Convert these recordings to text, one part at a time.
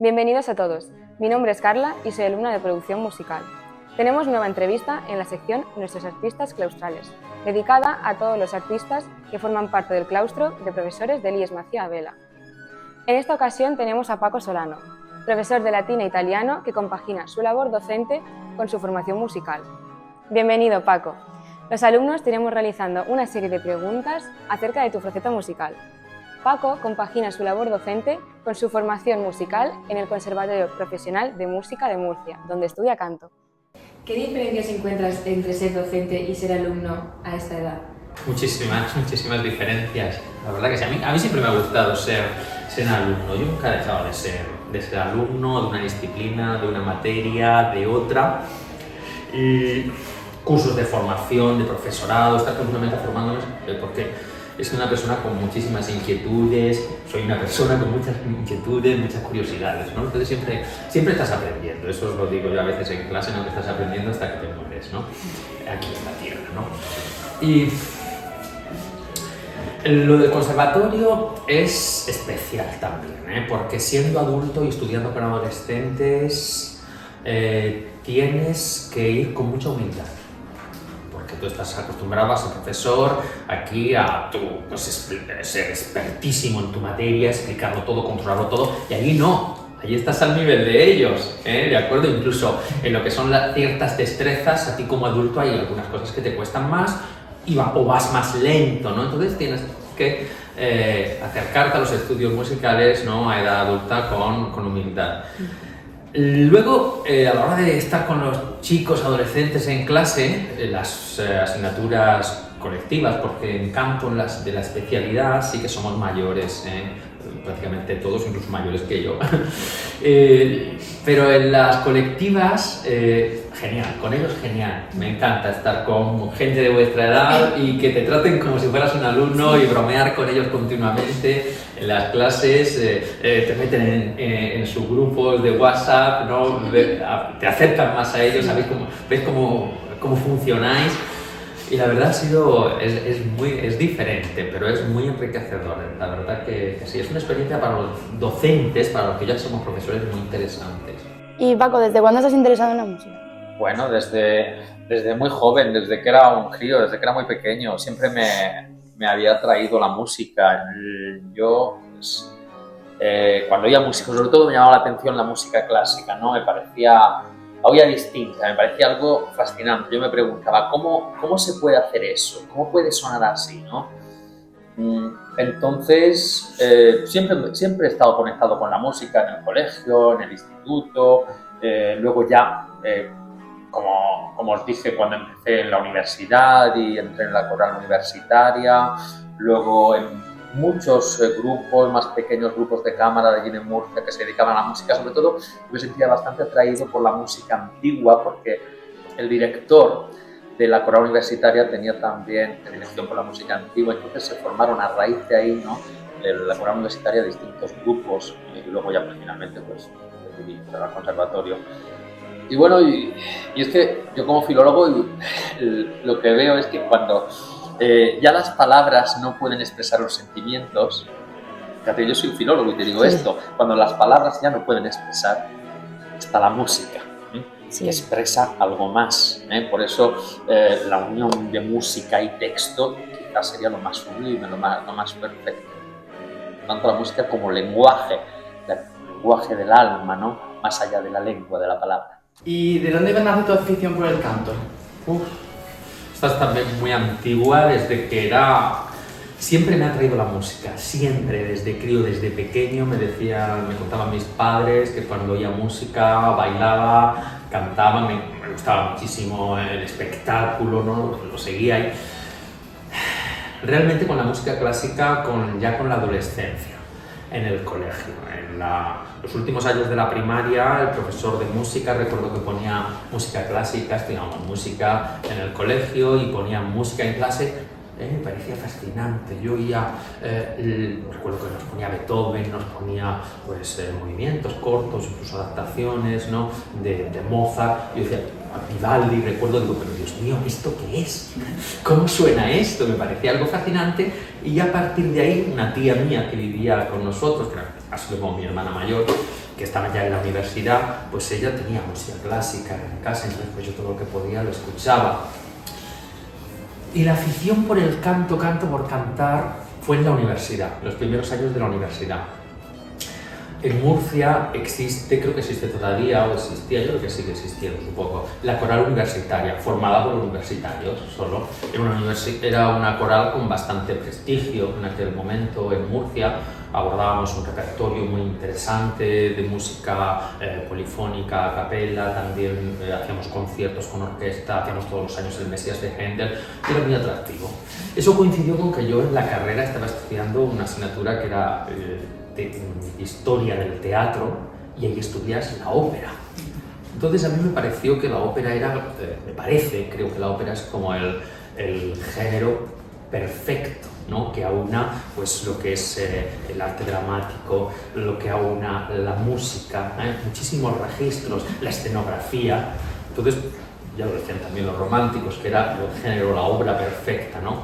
Bienvenidos a todos. Mi nombre es Carla y soy alumna de producción musical. Tenemos nueva entrevista en la sección Nuestros artistas claustrales, dedicada a todos los artistas que forman parte del claustro de profesores del IES Macia Vela. En esta ocasión tenemos a Paco Solano, profesor de latín e italiano que compagina su labor docente con su formación musical. Bienvenido, Paco. Los alumnos te iremos realizando una serie de preguntas acerca de tu faceta musical. Paco compagina su labor docente con su formación musical en el Conservatorio Profesional de Música de Murcia, donde estudia canto. ¿Qué diferencias encuentras entre ser docente y ser alumno a esta edad? Muchísimas diferencias. La verdad que sí, a mí siempre me ha gustado ser alumno. Yo nunca he dejado de ser alumno de una disciplina, de una materia, de otra. Y cursos de formación, de profesorado, estar continuamente formándome, porque soy una persona con muchísimas inquietudes, soy una persona con muchas inquietudes, muchas curiosidades, ¿no? Entonces siempre estás aprendiendo, eso os lo digo yo a veces en clase, ¿no? Que estás aprendiendo hasta que te mueres, ¿no? Aquí en la tierra, ¿no? Y lo del conservatorio es especial también, ¿eh? Porque siendo adulto y estudiando con adolescentes tienes que ir con mucha humildad. Porque tú estás acostumbrado a ser profesor, aquí a tú, pues, ser expertísimo en tu materia, explicarlo todo, controlarlo todo, y allí no, allí estás al nivel de ellos, ¿eh? ¿De acuerdo? Incluso en lo que son ciertas destrezas, a ti como adulto hay algunas cosas que te cuestan más o vas más lento, ¿no? Entonces tienes que acercarte a los estudios musicales, ¿no? A edad adulta con humildad. Luego, a la hora de estar con los chicos, adolescentes en clase, las asignaturas colectivas, porque en canto de la especialidad sí que somos mayores, prácticamente todos, incluso mayores que yo. Pero en las colectivas, genial, con ellos genial. Me encanta estar con gente de vuestra edad y que te traten como si fueras un alumno y bromear con ellos continuamente. En las clases te meten en sus grupos de WhatsApp, ¿no? Te acercan más a ellos, ves cómo funcionáis. Y la verdad es diferente, pero es muy enriquecedor. La verdad que sí, es una experiencia para los docentes, para los que ya somos profesores, muy interesantes. Y Paco, ¿desde cuándo estás interesado en la música? Bueno, desde muy joven, desde que era un crío, desde que era muy pequeño, siempre me había atraído la música. Yo, pues, cuando oía música, sobre todo me llamaba la atención la música clásica, ¿no? Me parecía oía distinta, me parecía algo fascinante. Yo me preguntaba, ¿cómo se puede hacer eso? ¿Cómo puede sonar así, no? Entonces, siempre he estado conectado con la música en el colegio, en el instituto, luego ya, como os dije, cuando empecé en la universidad y entré en la coral universitaria, luego en muchos grupos, más pequeños grupos de cámara de allí en Murcia que se dedicaban a la música. Sobre todo me sentía bastante atraído por la música antigua, porque el director de la coral universitaria tenía también predilección por la música antigua, entonces se formaron a raíz de ahí, ¿no? En la coral universitaria distintos grupos y luego ya pues, finalmente pues decidí entrar al conservatorio. Y bueno, y es que yo como filólogo lo que veo es que cuando ya las palabras no pueden expresar los sentimientos. Fíjate, yo soy filólogo y te digo esto, cuando las palabras ya no pueden expresar, está la música, que expresa algo más. Por eso la unión de música y texto quizás sería lo más sublime, lo más perfecto. Tanto la música como lenguaje, el lenguaje del alma, ¿no? Más allá de la lengua, de la palabra. ¿Y de dónde nace tu afición por el canto? Esta es también muy antigua, desde que siempre me ha atraído la música, siempre, desde crío, desde pequeño me contaban mis padres que cuando oía música, bailaba, cantaba, me gustaba muchísimo el espectáculo, ¿no? Lo seguía ahí. Realmente con la música clásica, ya con la adolescencia, en el colegio, los últimos años de la primaria, el profesor de música, recuerdo que ponía música clásica, estudiábamos música en el colegio y ponía música en clase, me parecía fascinante. Yo oía, recuerdo que nos ponía Beethoven, nos ponía pues, movimientos cortos, incluso adaptaciones, ¿no? de Mozart, y yo decía, Vivaldi, recuerdo, digo, pero Dios mío, ¿esto qué es? ¿Cómo suena esto? Me parecía algo fascinante y a partir de ahí una tía mía que vivía con nosotros, que ha sido como mi hermana mayor, que estaba ya en la universidad, pues ella tenía música clásica en casa, entonces pues yo todo lo que podía lo escuchaba. Y la afición por el canto por cantar, fue en la universidad, los primeros años de la universidad. En Murcia existe, creo que existe todavía, o existía, yo creo que sigue existiendo un poco, la coral universitaria, formada por universitarios solo. Era una coral con bastante prestigio en aquel momento en Murcia. Abordábamos un repertorio muy interesante de música polifónica, a capella, también hacíamos conciertos con orquesta, hacíamos todos los años el Mesías de Händel, era muy atractivo. Eso coincidió con que yo en la carrera estaba estudiando una asignatura que era de historia del teatro y ahí estudias la ópera. Entonces a mí me pareció que la ópera era, creo que la ópera es como el género perfecto, ¿no? Que aúna pues, lo que es el arte dramático, lo que aúna la música, muchísimos registros, la escenografía. Entonces, ya lo decían también los románticos, que era el género, la obra perfecta, ¿no?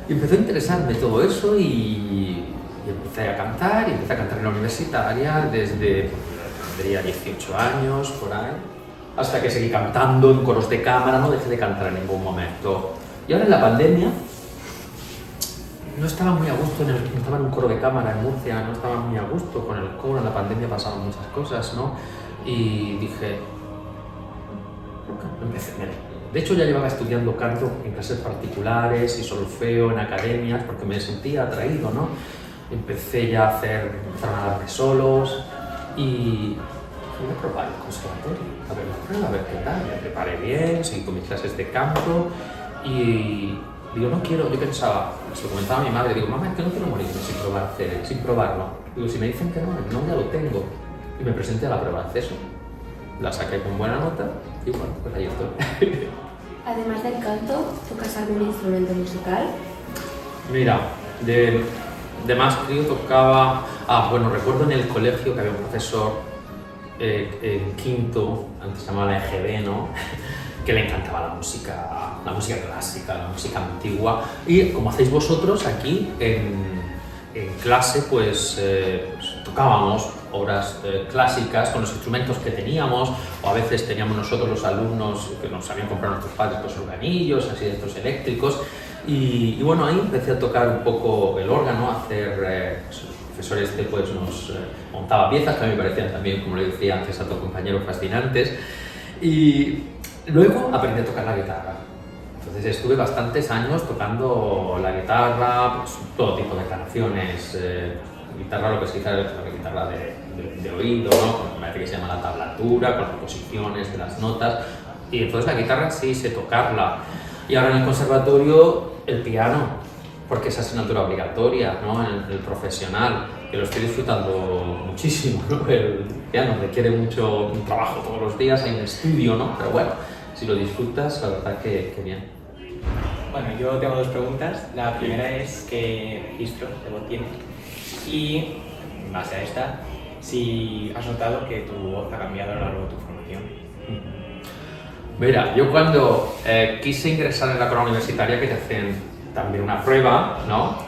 Y empezó a interesarme todo eso y empecé a cantar, en la universitaria desde, tendría 18 años, por ahí, hasta que seguí cantando en coros de cámara, no dejé de cantar en ningún momento. Y ahora en la pandemia, no estaba muy a gusto, no estaba en un coro de cámara en Murcia, no estaba muy a gusto con el coro, en la pandemia pasaban muchas cosas, ¿no? Y dije, de hecho ya llevaba estudiando canto en clases particulares y solfeo en academias porque me sentía atraído, ¿no? Empezaron a darme solos y voy a probar el conservatorio, a ver la prueba, a ver qué tal, me preparé bien, seguí con mis clases de canto y digo, no quiero, yo pensaba, se lo comentaba a mi madre, digo, mamá, es que no quiero morirme sin probarlo. Digo, si me dicen que no, el no ya lo tengo. Y me presenté a la prueba de acceso, la saqué con buena nota y bueno, pues ahí estoy. Además del canto, ¿tocas algún instrumento musical? Mira, de más crío tocaba, recuerdo en el colegio que había un profesor en quinto, antes se llamaba la EGB, ¿no? Que le encantaba la música clásica, la música antigua. Y como hacéis vosotros aquí en clase, pues tocábamos obras clásicas con los instrumentos que teníamos, o a veces teníamos nosotros los alumnos que nos habían comprado nuestros padres pues organillos, así de estos eléctricos. Y bueno, ahí empecé a tocar un poco el órgano, a hacer, el profesor pues nos montaba piezas que a mí me parecían también, como le decía antes a tu compañero, fascinantes. Y luego aprendí a tocar la guitarra. Entonces estuve bastantes años tocando la guitarra, pues todo tipo de canciones. Guitarra, lo que se dice es la guitarra de oído, ¿no? Con una que se llama la tablatura, con las posiciones de las notas. Y entonces la guitarra sí sé tocarla. Y ahora en el conservatorio el piano, porque es asignatura obligatoria, ¿no? El profesional, que lo estoy disfrutando muchísimo, ¿no? El piano requiere mucho trabajo todos los días, hay un estudio, ¿no? Pero bueno, si lo disfrutas, la verdad que bien. Bueno, yo tengo dos preguntas. La primera es qué registro de voz tienes y, en base a esta, si has notado que tu voz ha cambiado a lo largo de tu formación. Mira, yo cuando quise ingresar en la coral universitaria, que te hacen también una prueba, ¿no?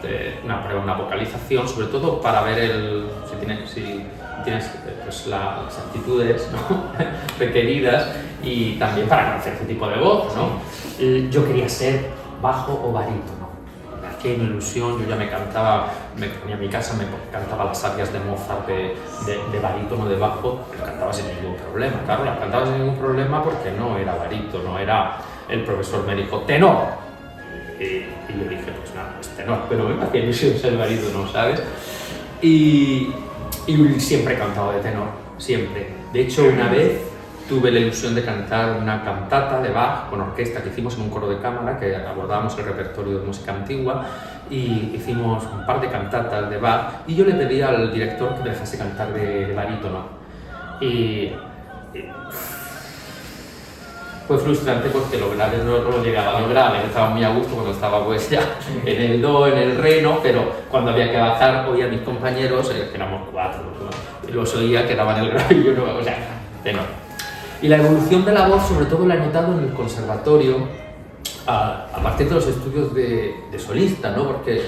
Una vocalización, sobre todo para ver si tienes pues, las actitudes, ¿no? requeridas y también para conocer qué tipo de voz, ¿no? Yo quería ser bajo o barítono. Me hacía una ilusión, yo ya me ponía en mi casa, me cantaba las arias de Mozart de barítono, de bajo, pero cantaba sin ningún problema. Claro, las cantaba sin ningún problema porque no era barítono, el profesor me dijo tenor. Y yo dije, pues nada, es tenor, pero me hacía ilusión ser barítono, ¿sabes? Y siempre he cantado de tenor, siempre. De hecho, una vez tuve la ilusión de cantar una cantata de Bach con orquesta que hicimos en un coro de cámara, que abordábamos el repertorio de música antigua, y hicimos un par de cantatas de Bach, y yo le pedí al director que me dejase cantar de barítono. Y fue frustrante porque lo grave no lo llegaba a lograr, estaba muy a gusto cuando estaba pues ya en el do, en el re, ¿no? Pero cuando había que bajar oía a mis compañeros, que éramos 4, ¿no? Los oía que daban el grave y yo no, o sea, tenor. Y la evolución de la voz, sobre todo, la he notado en el conservatorio, a partir de los estudios de solista, ¿no? Porque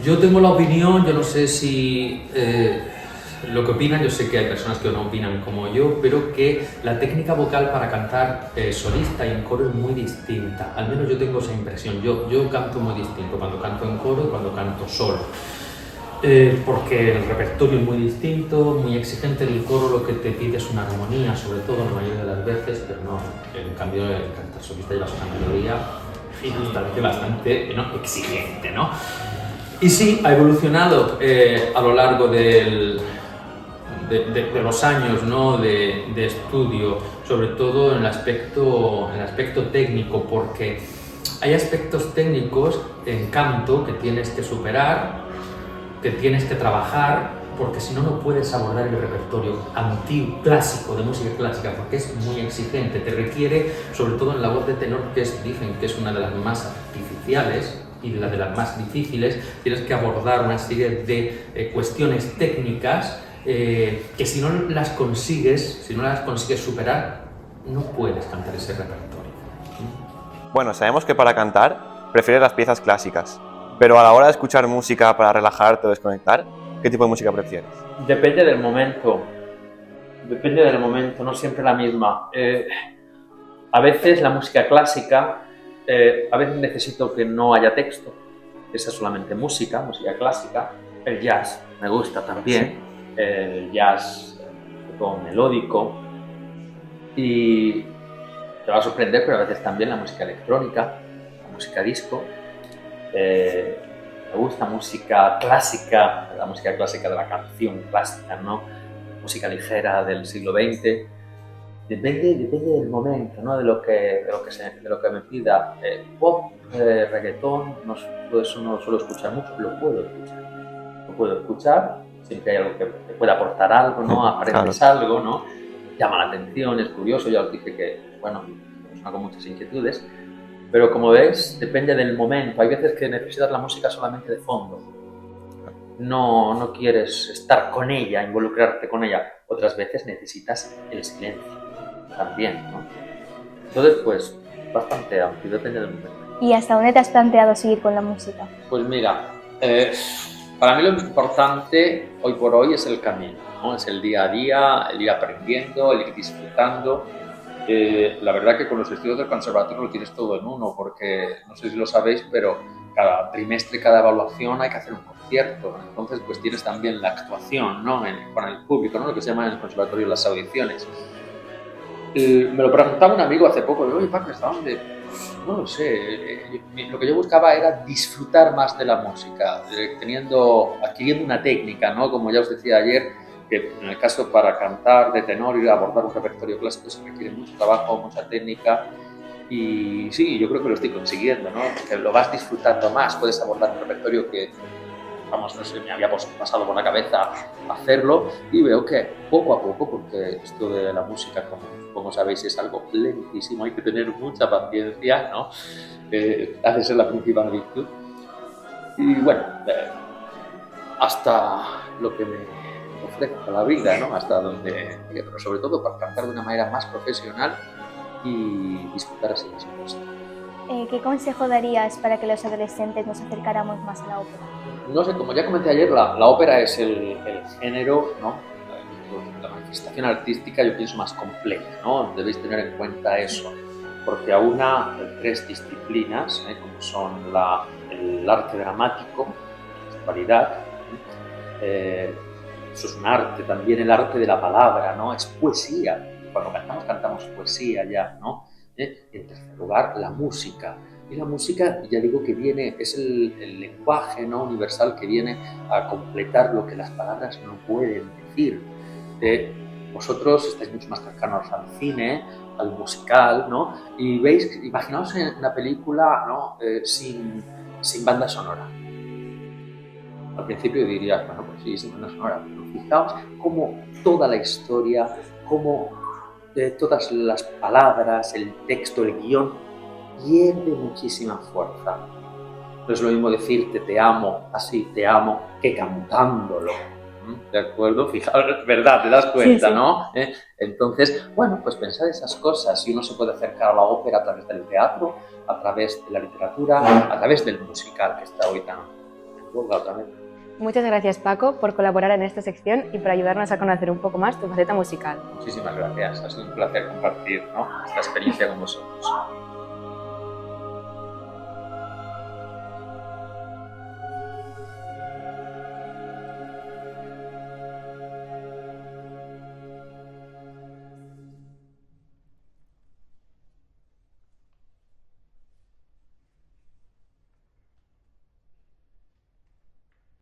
yo tengo la opinión, yo no sé si lo que opinan, yo sé que hay personas que no opinan como yo, pero que la técnica vocal para cantar solista y en coro es muy distinta. Al menos yo tengo esa impresión. Yo canto muy distinto cuando canto en coro y cuando canto solo. Porque el repertorio es muy distinto, muy exigente. El coro lo que te pide es una armonía, sobre todo la mayoría de las veces, pero no, en cambio el cantar solista llevas una melodía justamente bastante exigente, ¿no? Y sí, ha evolucionado a lo largo de los años, ¿no? de estudio, sobre todo en el aspecto técnico, porque hay aspectos técnicos en canto que tienes que superar, que tienes que trabajar, porque si no, no puedes abordar el repertorio antiguo, clásico, de música clásica, porque es muy exigente, te requiere, sobre todo en la voz de tenor, que dicen que es una de las más artificiales y de las más difíciles, tienes que abordar una serie de cuestiones técnicas que si no las consigues superar, no puedes cantar ese repertorio. Bueno, sabemos que para cantar prefieres las piezas clásicas, pero a la hora de escuchar música para relajarte o desconectar, ¿qué tipo de música prefieres? Depende del momento, no siempre la misma. A veces la música clásica, a veces necesito que no haya texto, esa es solamente música clásica. El jazz me gusta también, el jazz con melódico, y te va a sorprender, pero a veces también la música electrónica, la música disco. Me gusta música clásica, la música clásica de la canción clásica, ¿no? Música ligera del siglo XX. Depende del momento, ¿no? de lo que me pida. Pop, reggaetón, eso no lo suelo escuchar mucho, lo puedo escuchar, siempre hay algo que te pueda aportar algo, ¿no? Aprendes algo, ¿no? Llama la atención, es curioso, ya os dije que, bueno, es una con muchas inquietudes. Pero como ves, depende del momento. Hay veces que necesitas la música solamente de fondo. No quieres estar con ella, involucrarte con ella. Otras veces necesitas el silencio también, ¿no? Entonces, pues, bastante amplio, depende del momento. ¿Y hasta dónde te has planteado seguir con la música? Pues mira, para mí lo importante hoy por hoy es el camino, ¿no? Es el día a día, el ir aprendiendo, el ir disfrutando. La verdad que con los estudios del conservatorio lo tienes todo en uno, porque no sé si lo sabéis, pero cada trimestre, cada evaluación hay que hacer un concierto. Entonces, pues tienes también la actuación, ¿no? con el público, ¿no? Lo que se llama en el conservatorio las audiciones. Me lo preguntaba un amigo hace poco, oye Paco, ¿hasta dónde? No lo sé, lo que yo buscaba era disfrutar más de la música, adquiriendo una técnica, ¿no? Como ya os decía ayer, que en el caso para cantar de tenor y abordar un repertorio clásico se requiere mucho trabajo, mucha técnica, y sí, yo creo que lo estoy consiguiendo, ¿no? Porque lo vas disfrutando más, puedes abordar un repertorio que, vamos, no sé, me había pasado por la cabeza hacerlo, y veo que poco a poco, porque esto de la música, como sabéis, es algo lentísimo, hay que tener mucha paciencia, ¿no? Ha de ser la principal virtud. Y bueno, hasta lo que me ofrezca la vida, ¿no? Hasta donde, pero sobre todo para cantar de una manera más profesional y disfrutar así mismo. ¿Qué consejo darías para que los adolescentes nos acercáramos más a la ópera? No sé, como ya comenté ayer, la ópera es el género, ¿no? La manifestación artística, yo pienso, más completa, ¿no? Debéis tener en cuenta eso, porque aúna 3 disciplinas, como son el arte dramático, la gestualidad, eso es un arte, también el arte de la palabra, ¿no? Es poesía. Cuando cantamos poesía ya, ¿no? Y en tercer lugar, la música. Y la música, ya digo que es el lenguaje, ¿no? Universal, que viene a completar lo que las palabras no pueden decir. Vosotros estáis mucho más cercanos al cine, al musical, ¿no? Y veis, imaginaos en una película, ¿no? sin banda sonora. Al principio dirías, bueno, pues sí, sin banda sonora, pero fijaos cómo toda la historia, cómo todas las palabras, el texto, el guión, pierde muchísima fuerza. No es lo mismo decirte te amo, así te amo, que cantándolo. De acuerdo, fijaos, verdad, te das cuenta, Sí, sí. ¿no? Entonces, bueno, pues pensar esas cosas, si uno se puede acercar a la ópera a través del teatro, a través de la literatura, a través del musical, que está hoy tan en boga otra vez. Muchas gracias, Paco, por colaborar en esta sección y por ayudarnos a conocer un poco más tu faceta musical. Muchísimas gracias, ha sido un placer compartir, ¿no?, esta experiencia con vosotros.